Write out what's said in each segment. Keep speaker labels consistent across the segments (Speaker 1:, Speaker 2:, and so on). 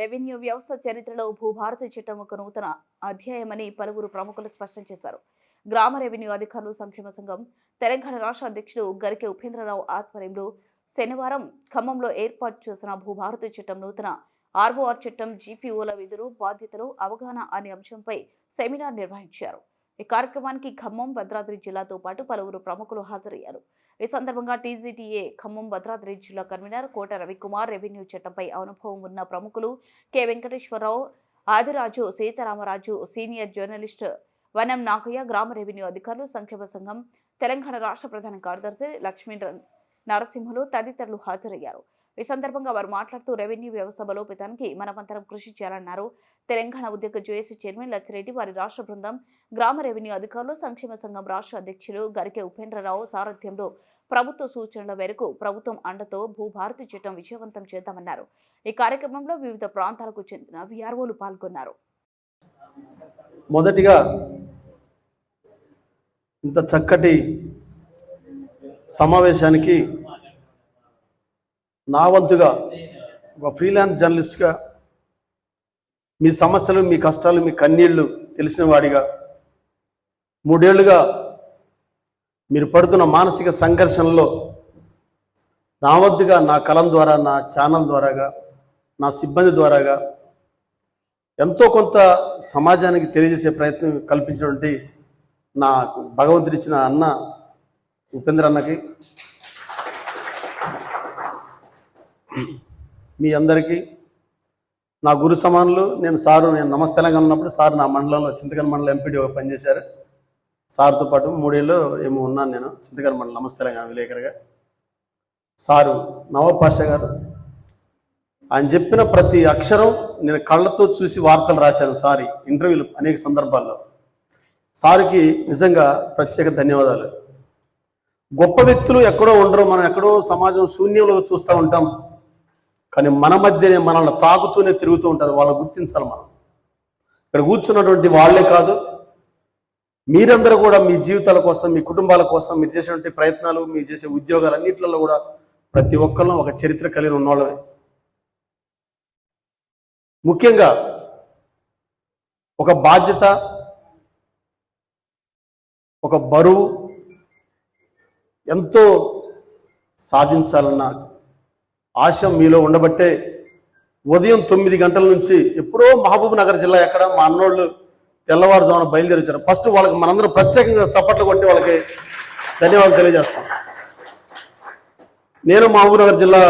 Speaker 1: Revenue వ్యవస్థ చరిత్రలో భూభారతి చట్టం ఒక నూతన అధ్యాయమని పలువురు ప్రముఖులు స్పష్టం చేశారు. గ్రామ రెవెన్యూ అధికారులు సంక్షేమ సంఘం తెలంగాణ రాష్ట్ర అధ్యక్షుడు గరికె ఉపేంద్రరావు ఆధ్వర్యంలో శనివారం ఖమ్మంలో ఏర్పాటు చేసిన భూభారతి చట్టం నూతన ఆర్ఓఆర్ చట్టం జీపీఓల విధులు బాధ్యతలు అవగాహన అనే అంశంపై సెమినార్ నిర్వహించారు. ఈ కార్యక్రమానికి ఖమ్మం భద్రాద్రి జిల్లాతో పాటు పలువురు ప్రముఖులు హాజరయ్యారు. ఈ సందర్భంగా టీజీటీఏ ఖమ్మం భద్రాద్రి జిల్లా కన్వీనర్ కోట రవికుమార్, రెవెన్యూ చట్టంపై అనుభవం ఉన్న ప్రముఖులు K Venkateswararao, Adiraju, Sitaramaraju, senior journalist Vanam Nagaiah, గ్రామ రెవెన్యూ అధికారులు, సంక్షేమ సంఘం తెలంగాణ రాష్ట్ర ప్రధాన కార్యదర్శి లక్ష్మీ నరసింహులు తదితరులు హాజరయ్యారు. ఈ సందర్భంగా వారు మాట్లాడుతూ రెవెన్యూ వ్యవస్థ బలోపేతానికి మనమంతరం కృషి చేయాలన్నారు. తెలంగాణ ఉద్యోగ జేఏసీ చైర్మన్ లచ్చిరెడ్డి, వారి రాష్ట్ర బృందం, గ్రామ రెవెన్యూ అధికారులు, సంక్షేమ సంఘం రాష్ట్ర అధ్యక్షులు గరికె ఉపేంద్రరావు సారథ్యంలో ప్రభుత్వ సూచనల మేరకు ప్రభుత్వం అండతో భూభారతి చట్టం విజయవంతం చేద్దామన్నారు. ఈ కార్యక్రమంలో వివిధ ప్రాంతాలకు చెందిన వీఆర్ఓలు పాల్గొన్నారు.
Speaker 2: మొదటిగా ఇంత చక్కటి సమావేశానికి నా వంతుగా ఒక ఫ్రీలాన్స్ జర్నలిస్ట్గా మీ సమస్యలు, మీ కష్టాలు, మీ కన్నీళ్లు తెలిసిన వాడిగా 3 ఏళ్లుగా మీరు పడుతున్న మానసిక సంఘర్షణలో నా వంతుగా నా కలం ద్వారా, నా ఛానల్ ద్వారాగా, నా సిబ్బంది ద్వారాగా ఎంతో కొంత సమాజానికి తెలియజేసే ప్రయత్నం కల్పించినటువంటి నాకు భగవంతుడిచ్చిన అన్న ఉపేంద్ర అన్నకి, మీ అందరికీ నా గురు సమానులు. నేను నమస్తే తెలంగాణ ఉన్నప్పుడు సార్ నా మండలంలో చింతకల్ మండలం ఎంపీడీఓ పనిచేశారు. సార్తో పాటు 3 ఏళ్ళు ఏమో ఉన్నాను నేను చింతకల్ మండలం నమస్తే తెలంగాణ విలేకరుగా. సారు నవాబ్ పాషా గారు ఆయన చెప్పిన ప్రతి అక్షరం నేను కళ్ళతో చూసి వార్తలు రాశాను. సారీ ఇంటర్వ్యూలు అనేక సందర్భాల్లో. సార్కి నిజంగా ప్రత్యేక ధన్యవాదాలు. గొప్ప వ్యక్తులు ఎక్కడో ఉండరు, మనం ఎక్కడో సమాజం శూన్యంలో చూస్తూ ఉంటాం. కానీ మన మధ్యనే మనల్ని తాకుతూనే తిరుగుతూ ఉంటారు. వాళ్ళని గుర్తించాలి మనం. ఇక్కడ కూర్చున్నటువంటి వాళ్లే కాదు, మీరందరూ కూడా మీ జీవితాల కోసం, మీ కుటుంబాల కోసం మీరు చేసేటువంటి ప్రయత్నాలు, మీరు చేసే ఉద్యోగాలు అన్నింటిలో కూడా ప్రతి ఒక్కళ్ళం ఒక చరిత్ర కలిగి ఉన్నవాళ్ళమే. ముఖ్యంగా ఒక బాధ్యత, ఒక బరువు, ఎంతో సాధించాలన్న ఆశయం మీలో ఉండబట్టే ఉదయం 9 గంటల నుంచి ఎప్పుడో మహబూబ్ నగర్ జిల్లా ఎక్కడ మా అన్నోళ్ళు తెల్లవారుజామున బయలుదేరించారు. ఫస్ట్ వాళ్ళకి మనందరం ప్రత్యేకంగా చప్పట్లు కొట్టి వాళ్ళకి ధన్యవాదాలు తెలియజేస్తాం. నేను మహబూబ్ నగర్ జిల్లా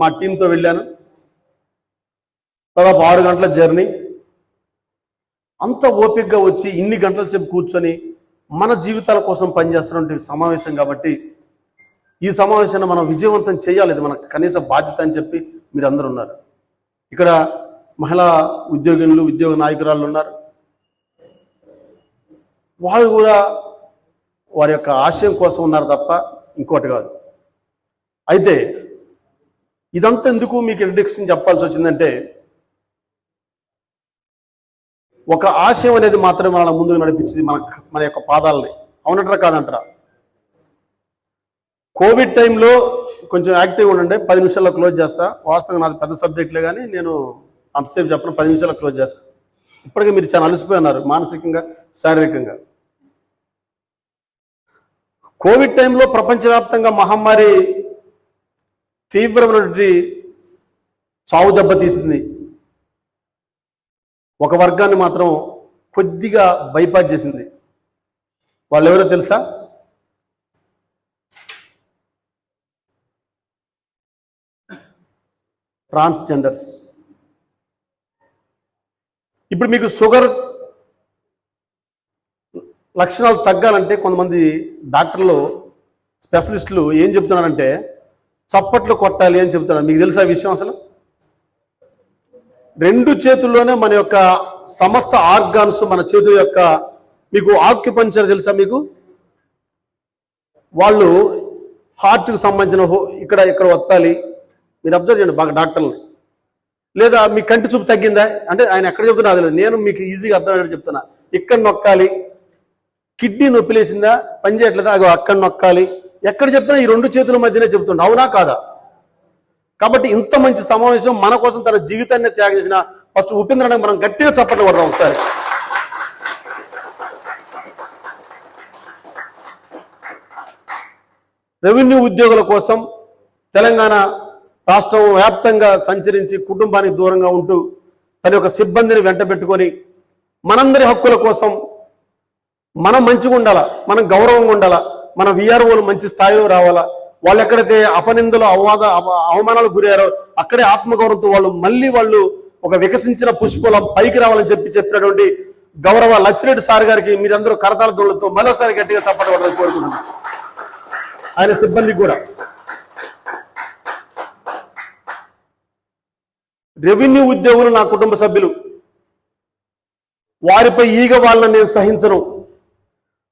Speaker 2: మా టీంతో వెళ్ళాను. దాదాపు 6 గంటల జర్నీ. అంత ఓపికగా వచ్చి ఇన్ని గంటల సేపు కూర్చొని మన జీవితాల కోసం పనిచేస్తున్నటువంటి సమావేశం కాబట్టి ఈ సమావేశాన్ని మనం విజయవంతం చేయాలి. ఇది మనకు కనీస బాధ్యత అని చెప్పి మీరు అందరూ ఉన్నారు. ఇక్కడ మహిళా ఉద్యోగులు, ఉద్యోగ నాయకురాళ్ళు ఉన్నారు. వారు కూడా వారి యొక్క ఆశయం కోసం ఉన్నారు తప్ప ఇంకోటి కాదు. అయితే ఇదంతా ఎందుకు మీకు ఇంట్రడక్షన్ చెప్పాల్సి వచ్చిందంటే, ఒక ఆశయం అనేది మాత్రమే మన ముందుకు నడిపించింది మన యొక్క పాదాలని. అవునంటారా కాదంటారా? కోవిడ్ టైంలో కొంచెం యాక్టివ్గా ఉండండి. 10 నిమిషాల్లో క్లోజ్ చేస్తా. వాస్తవంగా నాది పెద్ద సబ్జెక్టులే కానీ నేను అంతసేపు చెప్పను, 10 నిమిషాల్లో క్లోజ్ చేస్తా. ఇప్పటికే మీరు చాలా అలసిపోయి ఉన్నారు మానసికంగా, శారీరకంగా. కోవిడ్ టైంలో ప్రపంచవ్యాప్తంగా మహమ్మారి తీవ్రమైనటువంటి చావు దెబ్బతీసింది. ఒక వర్గాన్ని మాత్రం కొద్దిగా బైపాస్ చేసింది. వాళ్ళు ఎవరో తెలుసా? ట్రాన్స్జెండర్స్. ఇప్పుడు మీకు షుగర్ లక్షణాలు తగ్గాలంటే కొంతమంది డాక్టర్లు, స్పెషలిస్టులు ఏం చెప్తున్నారంటే చప్పట్లు కొట్టాలి అని చెప్తున్నారు. మీకు తెలుసా విషయం? అసలు 2 చేతుల్లోనే మన యొక్క సమస్త ఆర్గాన్స్, మన చేతుల యొక్క, మీకు ఆక్యుపంచర్ తెలుసా? మీకు వాళ్ళు హార్ట్కి సంబంధించిన ఇక్కడ వత్తాలి. మీరు అబ్జర్వ్ చేయండి బాగా డాక్టర్ని. లేదా మీ కంటి చూపు తగ్గిందా అంటే ఆయన ఎక్కడ చెప్తున్నా అది లేదు, నేను మీకు ఈజీగా అర్థమయ్యేటట్టు చెప్తున్నా. ఇక్కడ నొక్కాలి. కిడ్నీ నొప్పిలేసిందా, పని చేయట్లేదా, అక్కడ నొక్కాలి. ఎక్కడ చెప్పినా ఈ 2 చేతుల మధ్యనే చెప్తుండ. అవునా కాదా? కాబట్టి ఇంత మంచి సమావేశం మన కోసం తన జీవితాన్ని త్యాగం చేసిన ఫస్ట్ ఉపేంద్రనాథ్ మనం గట్టిగా చప్పట్లు కొడదాం ఒకసారి. రెవెన్యూ ఉద్యోగుల కోసం తెలంగాణ రాష్ట్రం వ్యాప్తంగా సంచరించి కుటుంబానికి దూరంగా ఉంటూ తన యొక్క సిబ్బందిని వెంట పెట్టుకొని మనందరి హక్కుల కోసం మనం మంచిగా ఉండాలా, మనం గౌరవంగా ఉండాలా, మన విఆర్ఓలు మంచి స్థాయిలో రావాలా, వాళ్ళు ఎక్కడైతే అపనిందలు అవమానాలు గురయ్యారో అక్కడే ఆత్మగౌరవంతో వాళ్ళు ఒక వికసించిన పుష్పలం పైకి రావాలని చెప్పినటువంటి గౌరవ లచ్చిరెడ్డి సార్ గారికి మీరందరూ కరతాళ దోళ్లతో మరొకసారి గట్టిగా చప్పట్లు కోరుకుంటున్నాను. ఆయన సిబ్బందికి కూడా. రెవెన్యూ ఉద్యోగులు నా కుటుంబ సభ్యులు, వారిపై ఈగ వాళ్ళని నేను సహించను.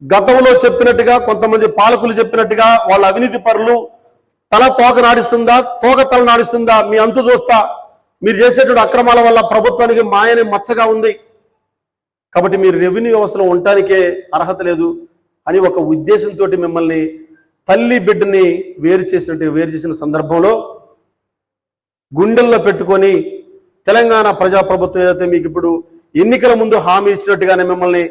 Speaker 2: గతంలో చెప్పినట్టుగా కొంతమంది పాలకులు చెప్పినట్టుగా వాళ్ళ అవినీతి పరులు తల తోక నాడిస్తుందా, తోక తల నాడిస్తుందా, మీ అంతు చూస్తా, మీరు చేసేటువంటి అక్రమాల వల్ల ప్రభుత్వానికి మాయని మచ్చగా ఉంది, కాబట్టి మీరు రెవెన్యూ వ్యవస్థలో ఉండటానికే అర్హత లేదు అని ఒక ఉద్దేశంతో మిమ్మల్ని తల్లి బిడ్డని వేరు చేసిన సందర్భంలో గుండెల్లో పెట్టుకొని తెలంగాణ ప్రజాప్రభుత్వం ఏదైతే మీకు ఇప్పుడు ఎన్నికల ముందు హామీ ఇచ్చినట్టుగానే మిమ్మల్ని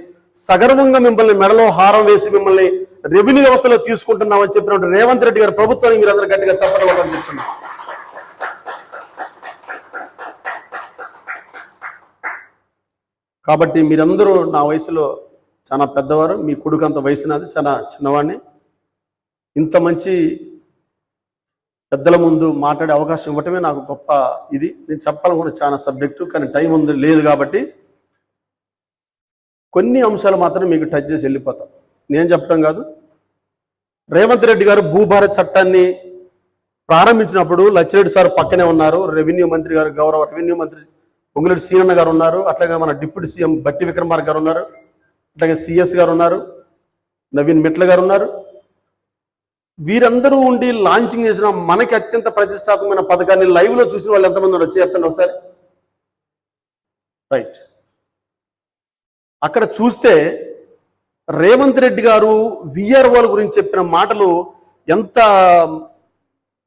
Speaker 2: సగర్వంగా మిమ్మల్ని మెడలో హారం వేసి మిమ్మల్ని రెవెన్యూ వ్యవస్థలో తీసుకుంటున్నామని చెప్పినట్టు రేవంత్ రెడ్డి గారి ప్రభుత్వానికి మీరు అందరూ గట్టిగా చప్పట్లు కొట్టాలని చెప్తున్నారు. కాబట్టి మీరందరూ నా వయసులో చాలా పెద్దవారు, మీ కొడుకు అంత వయసు నాది, చాలా చిన్నవాడిని. ఇంత మంచి పెద్దల ముందు మాట్లాడే అవకాశం ఇవ్వటమే నాకు గొప్ప ఇది. నేను చెప్పాలనుకున్న చాలా సబ్జెక్టు, కానీ టైం లేదు కాబట్టి కొన్ని అంశాలు మాత్రం మీకు టచ్ చేసి వెళ్ళిపోతాం. నేను చెప్పడం కాదు, రేవంత్ రెడ్డి గారు భూభారత్ చట్టాన్ని ప్రారంభించినప్పుడు లచ్చిరెడ్డి సార్ పక్కనే ఉన్నారు, రెవెన్యూ మంత్రి గారు, గౌరవ రెవెన్యూ మంత్రి పొంగులేటి శ్రీనన్న గారు ఉన్నారు, అట్లాగే మన డిప్యూటీ సీఎం బట్టి విక్రమార్క గారు ఉన్నారు, అట్లాగే సిఎస్ గారు ఉన్నారు, నవీన్ మిట్ల గారు ఉన్నారు. వీరందరూ ఉండి లాంచింగ్ చేసిన మనకి అత్యంత ప్రతిష్టాత్మకమైన పథకాన్ని లైవ్ లో చూసిన వాళ్ళు ఎంతమంది ఉన్నారు చెప్తాను ఒకసారి. రైట్, అక్కడ చూస్తే రేవంత్ రెడ్డి గారు విఆర్ఓల గురించి చెప్పిన మాటలు ఎంత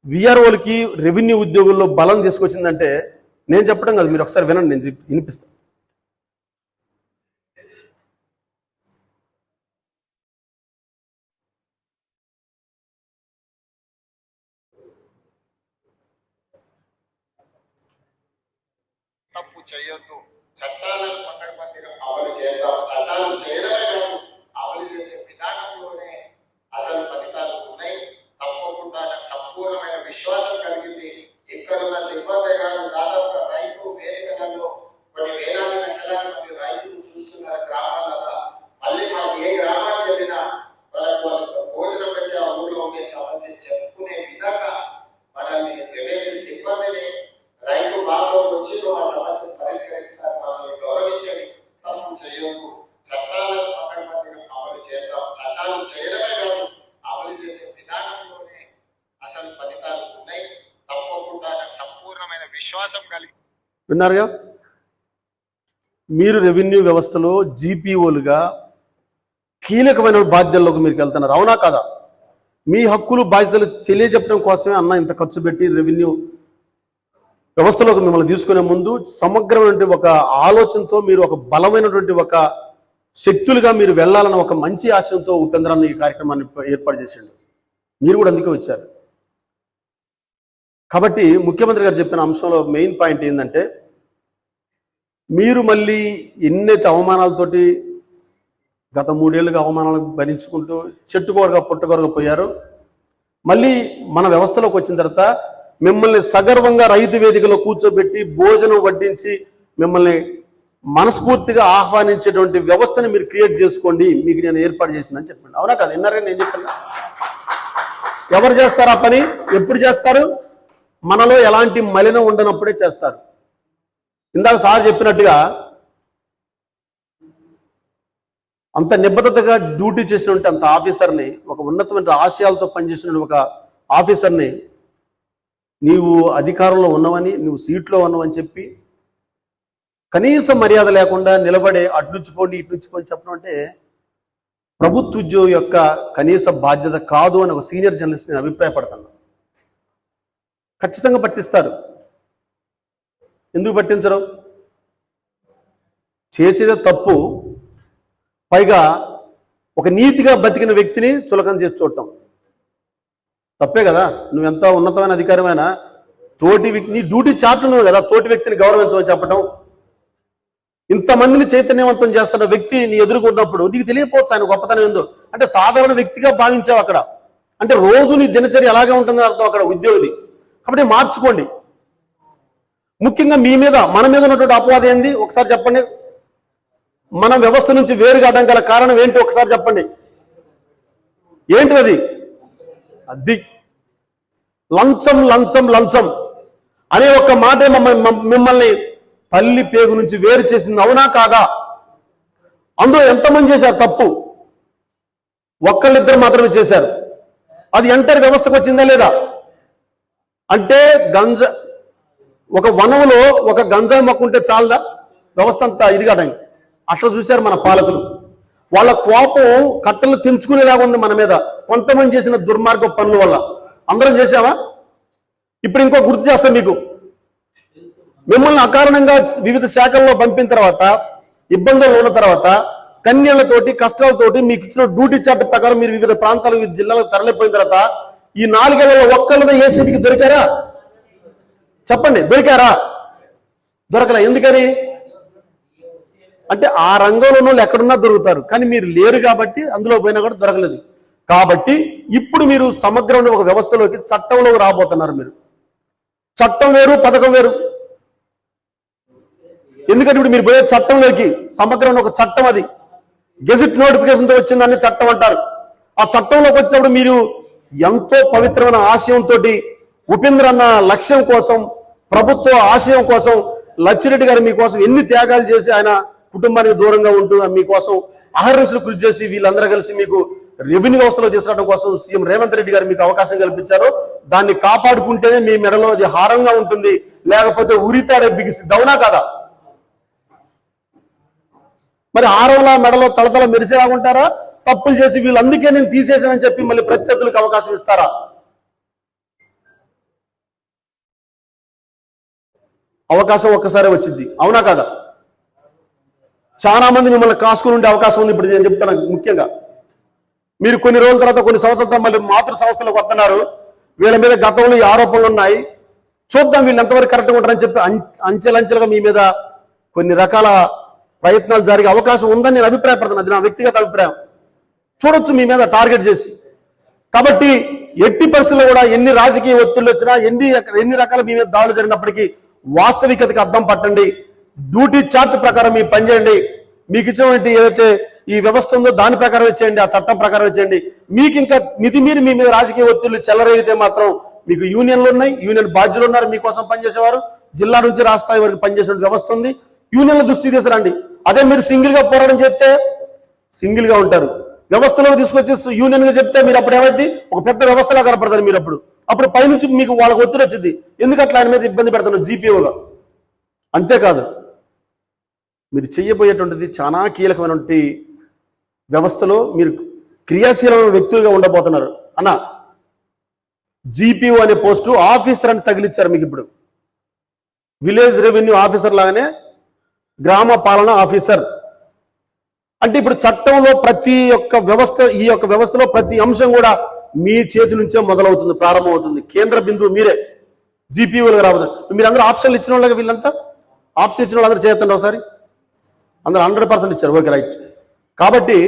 Speaker 2: విఆర్ఓలకి రెవెన్యూ ఉద్యోగుల్లో బలం తీసుకొచ్చిందంటే నేను చెప్పడం కాదు, మీరు ఒకసారి వినండి, నేను వినిపిస్తాను.
Speaker 3: తప్పు చేయొద్దు, చట్టాలను పకడ్బందీగా అమలు చేద్దాం. చట్టాలు చేయడమే కాదు, అమలు చేసే విధానంలోనే అసలు ఫలితాలు ఉన్నాయి. తప్పకుండా నాకు సంపూర్ణమైన విశ్వాసం కలిగింది. ఇక్కడున్న సిబ్బంది గారు దాదాపుగా రైతు వేదికలలో కొన్ని వేలాది లక్షలాది మంది రైతులు చూస్తున్నారు గ్రామాలలో. మళ్ళీ మనం ఏ గ్రామానికి వెళ్ళినా వాళ్ళకు భోజనం పెట్టి ఆ ఊళ్ళో ఉండే సమస్య చెప్పుకునే విధంగా మనల్ని రెవెన్యూ సిబ్బందిని రైతు భాగంలో వచ్చి ఆ సమస్యను పరిష్కరిస్తారు. మనల్ని గౌరవించండి, తప్పు చేయొద్దు, చట్టాలను పకడ్బందీగా అమలు చేద్దాం. చట్టాలు చేయడమే కాదు, అమలు చేసే విధానంలోనే అసలు ఫలితాలు ఉన్నాయి. తప్పకుండా నాకు సంపూర్ణమైన విశ్వాసం కలిగి.
Speaker 2: విన్నారుగా, మీరు రెవెన్యూ వ్యవస్థలో జీపీఓలుగా కీలకమైన బాధ్యతల్లోకి మీరు వెళ్తున్నారు, అవునా కదా? మీ హక్కులు బాధ్యతలు తెలియజెప్పడం కోసమే అన్న ఇంత ఖర్చు పెట్టి రెవెన్యూ వ్యవస్థలోకి మిమ్మల్ని తీసుకునే ముందు సమగ్రమైనటువంటి ఒక ఆలోచనతో మీరు ఒక బలమైనటువంటి ఒక శక్తులుగా మీరు వెళ్ళాలన్న ఒక మంచి ఆశయంతో ఉపేంద్రాన్ని ఈ కార్యక్రమాన్ని ఏర్పాటు చేసిండు. మీరు కూడా అందుకే వచ్చారు. కాబట్టి ముఖ్యమంత్రి గారు చెప్పిన అంశంలో మెయిన్ పాయింట్ ఏంటంటే, మీరు మళ్ళీ ఎన్నైతే అవమానాలతోటి గత 3 ఏళ్ళుగా అవమానాలు భరించుకుంటూ చెట్టుకోరగా పుట్టకోరగా పోయారు, మళ్ళీ మన వ్యవస్థలోకి వచ్చిన తర్వాత మిమ్మల్ని సగర్వంగా రైతు వేదికలో కూర్చోబెట్టి భోజనం వడ్డించి మిమ్మల్ని మనస్ఫూర్తిగా ఆహ్వానించేటువంటి వ్యవస్థని మీరు క్రియేట్ చేసుకోండి, మీకు నేను ఏర్పాటు చేసిందని చెప్పండి. అవునా కదా? విన్నారని నేను చెప్పాను. ఎవరు చేస్తారు ఆ పని? ఎప్పుడు చేస్తారు? మనలో ఎలాంటి మలినం ఉండనప్పుడే చేస్తారు. ఇందాక సార్ చెప్పినట్టుగా అంత నిబద్ధతగా డ్యూటీ చేసినటువంటి అంత ఆఫీసర్ని, ఒక ఉన్నతమైన ఆశయాలతో పనిచేసిన ఒక ఆఫీసర్ని నీవు అధికారంలో ఉన్నవని, నువ్వు సీట్లో ఉన్నవని చెప్పి కనీస మర్యాద లేకుండా నిలబడే అట్నుంచిపోండి ఇట్నుంచిపోండి చెప్పడం అంటే ప్రభుత్వ ఉద్యోగి యొక్క కనీస బాధ్యత కాదు అని ఒక సీనియర్ జర్నలిస్ట్ నేను అభిప్రాయపడుతున్నాను. ఖచ్చితంగా పట్టిస్తారు. ఎందుకు పట్టించరు? చేసేదే తప్పు, పైగా ఒక నీతిగా బతికిన వ్యక్తిని చులకన చేసి చూడటం తప్పే కదా. నువ్వెంత ఉన్నతమైన అధికారమైనా తోటి వ్యక్తి డ్యూటీ చాటున్నావు కదా, తోటి వ్యక్తిని గౌరవించమని చెప్పడం. ఇంతమందిని చైతన్యవంతం చేస్తున్న వ్యక్తి నీ ఎదుర్కొన్నప్పుడు నీకు తెలియకపోవచ్చు ఆయన గొప్పతనం ఏందో. అంటే సాధారణ వ్యక్తిగా భావించావు అక్కడ. అంటే రోజు నీ దినచర్య ఎలాగా ఉంటుందని అర్థం అక్కడ ఉద్యోగిది. కాబట్టి మార్చుకోండి. ముఖ్యంగా మీ మీద, మన మీద ఉన్నటువంటి అపవాదం ఏంది ఒకసారి చెప్పండి. మన వ్యవస్థ నుంచి వేరు కావడం గల కారణం ఏంటి ఒకసారి చెప్పండి. ఏంటిది? అది లంచం లంచం లంచం అనే ఒక్క మాటే మిమ్మల్ని తల్లి పేగు నుంచి వేరు చేసింది. అవునా కాదా? అందులో ఎంతమంది చేశారు తప్పు? ఒక్కళ్ళిద్దరు మాత్రమే చేశారు. అది ఎంటర్ వ్యవస్థకు వచ్చిందా లేదా? అంటే ఒక వనంలో ఒక గంజాయి మొక్క ఉంటే చాలదా వ్యవస్థ అంతా ఇదిగాడానికి? అట్లా చూశారు మన పాలకులు. వాళ్ళ కోపం కట్టలు తెంచుకునేలాగా ఉంది మన మీద, కొంతమంది చేసిన దుర్మార్గ పనుల వల్ల. అందరం చేశావా? ఇప్పుడు ఇంకో గుర్తు చేస్తాం మీకు. మిమ్మల్ని అకారణంగా వివిధ శాఖల్లో పంపిన తర్వాత, ఇబ్బందులు ఉన్న తర్వాత, కన్యలతోటి కష్టాలతోటి మీకు ఇచ్చిన డ్యూటీ చార్ట్ ప్రకారం మీరు వివిధ ప్రాంతాలు, వివిధ జిల్లాలకు తరలిపోయిన తర్వాత ఈ 4 ఏళ్లలో ఒక్కళ్ళని ఏసీబీకి దొరికారా? చెప్పండి, దొరికారా? దొరకలే. ఎందుకని? అంటే ఆ రంగంలో వాళ్ళు ఎక్కడున్నా దొరుకుతారు, కానీ మీరు లేరు కాబట్టి అందులో పోయినా కూడా దొరకలేదు. కాబట్టి ఇప్పుడు మీరు సమగ్రమైన ఒక వ్యవస్థలోకి, చట్టంలోకి రాబోతున్నారు. మీరు చట్టం వేరు, పథకం వేరు. ఎందుకంటే ఇప్పుడు మీరు పోయే చట్టంలోకి సమగ్రమైన ఒక చట్టం, అది గెజిట్ నోటిఫికేషన్తో వచ్చిందని చట్టం అంటారు. ఆ చట్టంలోకి వచ్చినప్పుడు మీరు ఎంతో పవిత్రమైన ఆశయంతో, ఉపేంద్ర అన్న లక్ష్యం కోసం, ప్రభుత్వ ఆశయం కోసం లచ్చిరెడ్డి గారు మీకోసం ఎన్ని త్యాగాలు చేసి ఆయన కుటుంబానికి దూరంగా ఉంటూ మీకోసం అహర్నిశలు కృషి చేసి వీళ్ళందరూ కలిసి మీకు రెవెన్యూ వ్యవస్థలో తీసుకురావడం కోసం సీఎం రేవంత్ రెడ్డి గారు మీకు అవకాశం కల్పించారు. దాన్ని కాపాడుకుంటేనే మీ మెడలో అది హారంగా ఉంటుంది, లేకపోతే ఉరితాడే బిగిసి. అవునా కాదా? మరి హారంలా మెడలో తలతల మెరిసేలాగుంటారా? తప్పులు చేసి వీళ్ళు అందుకే నేను తీసేసానని చెప్పి మళ్ళీ ప్రత్యర్థులకు అవకాశం ఇస్తారా? అవకాశం ఒక్కసారి వచ్చింది. అవునా కాదా? చాలా మంది మిమ్మల్ని కాసుకుని ఉండే అవకాశం ఉంది. ఇప్పుడు నేను చెప్తాను, ముఖ్యంగా మీరు కొన్ని రోజుల తర్వాత, కొన్ని సంవత్సరాల తర్వాత మళ్ళీ మాతృ సంస్థలకు వస్తున్నారు. వీళ్ళ మీద గతంలో ఈ ఆరోపణలు ఉన్నాయి, చూద్దాం వీళ్ళు ఎంతవరకు కరెక్ట్గా ఉంటారని చెప్పి అంచెలంచెలుగా మీ మీద కొన్ని రకాల ప్రయత్నాలు జరిగే అవకాశం ఉందని నేను అభిప్రాయపడుతున్నాను. అది నా వ్యక్తిగత అభిప్రాయం. చూడొచ్చు మీ మీద టార్గెట్ చేసి. కాబట్టి ఎట్టి పరిస్థితుల్లో కూడా ఎన్ని రాజకీయ ఒత్తిళ్లు వచ్చినా, ఎన్ని రకాల మీ మీద దాడులు జరిగినప్పటికీ వాస్తవికతకి అర్థం పట్టండి. డ్యూటీ చార్ట్ ప్రకారం మీ పనిచేయండి. మీకు ఇచ్చినటువంటి ఏదైతే ఈ వ్యవస్థ ఉందో దాని ప్రకారం చేయండి, ఆ చట్టం ప్రకారం చేయండి. మీకు ఇంకా మితిమీరి మీ మీద రాజకీయ ఒత్తిళ్లు చెలరేగితే మాత్రం మీకు యూనియన్లు ఉన్నాయి, యూనియన్ బాధ్యులు ఉన్నారు మీకోసం పనిచేసేవారు. జిల్లా నుంచి రాష్ట్రాయి వరకు పనిచేసే వ్యవస్థ ఉంది. యూనియన్ల దృష్టికి తీసుకురండి. అదే మీరు సింగిల్ గా పోరాటం చేస్తే సింగిల్ గా ఉంటారు. వ్యవస్థలో తీసుకొచ్చి యూనియన్ గా చెప్తే మీరు అప్పుడు ఏమైంది, ఒక పెద్ద వ్యవస్థలా కనపడతారు మీరు. అప్పుడు పైనుంచి మీకు వాళ్ళకి ఒత్తిడి వచ్చింది, ఎందుకు అట్లా ఆయన మీద ఇబ్బంది పెడతాను జీపీఓగా. అంతేకాదు, మీరు చెయ్యబోయేటువంటిది చాలా కీలకమైనటువంటి వ్యవస్థలో మీరు క్రియాశీలమైన వ్యక్తులుగా ఉండబోతున్నారు. అన్న, జీపీఓ అనే పోస్టు ఆఫీసర్ అని తగిలిచ్చారు మీకు. ఇప్పుడు విలేజ్ రెవెన్యూ ఆఫీసర్ లాగానే గ్రామ పాలన ఆఫీసర్ అంటే ఇప్పుడు చట్టంలో ప్రతి ఒక్క వ్యవస్థ, ఈ యొక్క వ్యవస్థలో ప్రతి అంశం కూడా మీ చేతి నుంచే మొదలవుతుంది, ప్రారంభమవుతుంది. కేంద్ర బిందువు మీరే. జీపీఓలుగా రాబోతుంది. మీరు అందరూ ఆప్షన్లు ఇచ్చిన వాళ్ళగా, వీళ్ళంతా ఆప్షన్ ఇచ్చిన వాళ్ళందరూ చేయండి ఒకసారి. అందరూ 100% ఇచ్చారు. Okay, right. కాబట్టి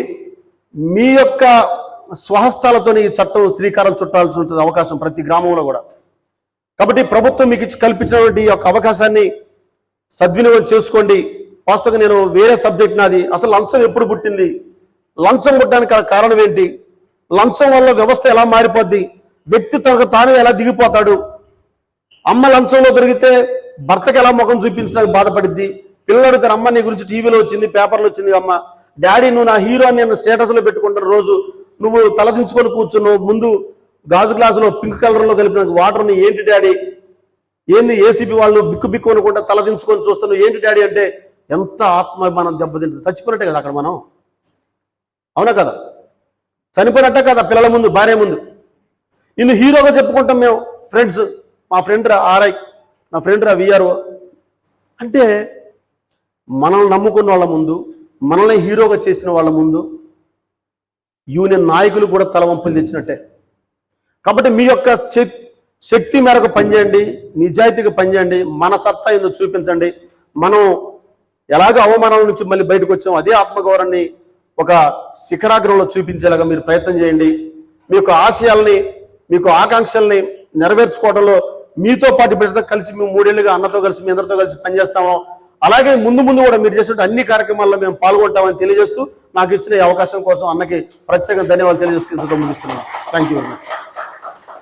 Speaker 2: మీ యొక్క స్వహస్తాలతో ఈ చట్టం శ్రీకారం చుట్టాల్సి ఉంటుంది అవకాశం ప్రతి గ్రామంలో కూడా. కాబట్టి ప్రభుత్వం మీకు ఇచ్చి కల్పించినటువంటి ఈ యొక్క అవకాశాన్ని సద్వినియోగం చేసుకోండి. వాస్తవంగా నేను వేరే సబ్జెక్ట్ నాది. అసలు లంచం ఎప్పుడు పుట్టింది, లంచం పుట్టడానికి కారణం ఏంటి, లంచం వల్ల వ్యవస్థ ఎలా మారిపోద్ది, వ్యక్తి తనకు తానే ఎలా దిగిపోతాడు, అమ్మ లంచంలో దొరికితే భర్తకి ఎలా ముఖం చూపించడానికి బాధపడిద్ది, పిల్లడు తన అమ్మ నీ గురించి టీవీలో వచ్చింది, పేపర్లో వచ్చింది, అమ్మ డాడీ నువ్వు నా హీరో అని నేను స్టేటస్లో పెట్టుకుంటాను, రోజు నువ్వు తలదించుకొని కూర్చున్నావు, ముందు గాజు గ్లాసులో పింక్ కలర్లో కలిపిన వాటర్ని ఏంటి డాడీ, ఏంది ఏసీబీ వాళ్ళు బిక్కు బిక్కు అనుకుంటా తలదించుకొని చూస్తున్నావు ఏంటి డాడీ అంటే ఎంత ఆత్మాభిమానం దెబ్బతింటుంది. చచ్చిపోయినట్టే కదా అక్కడ మనం. అవునా కదా? చనిపోయినట్టే కదా పిల్లల ముందు, భార్య ముందు. నిన్ను హీరోగా చెప్పుకుంటాం మేము ఫ్రెండ్స్. మా ఫ్రెండ్ రా ఆర్ఐ, నా ఫ్రెండ్ రా విఆర్ఓ. అంటే మనల్ని నమ్ముకున్న వాళ్ళ ముందు, మనల్ని హీరోగా చేసిన వాళ్ళ ముందు యూనియన్ నాయకులు కూడా తలవంపులు తెచ్చినట్టే. కాబట్టి మీ యొక్క శక్తి మేరకు పనిచేయండి, నిజాయితీగా పనిచేయండి, మన సత్తా ఏందో చూపించండి. మనం ఎలాగో అవమానాల నుంచి మళ్ళీ బయటకు వచ్చాం, అదే ఆత్మగౌరవాన్ని ఒక శిఖరాగ్రంలో చూపించేలాగా మీరు ప్రయత్నం చేయండి. మీ యొక్క ఆశయాల్ని, మీకు ఆకాంక్షల్ని నెరవేర్చుకోవడంలో మీతో పాటు బిడ్డతో కలిసి మేము 3 ఏళ్ళుగా అన్నతో కలిసి మీ అందరితో కలిసి పనిచేస్తాము. అలాగే ముందు కూడా మీరు చేసిన అన్ని కార్యక్రమాల్లో మేము పాల్గొంటామని తెలియజేస్తూ నాకు ఇచ్చిన ఈ అవకాశం కోసం అన్నకి ప్రత్యేక ధన్యవాదాలు తెలియజేస్తూ ఇంతతో ముగిస్తున్నాను. Thank you very much.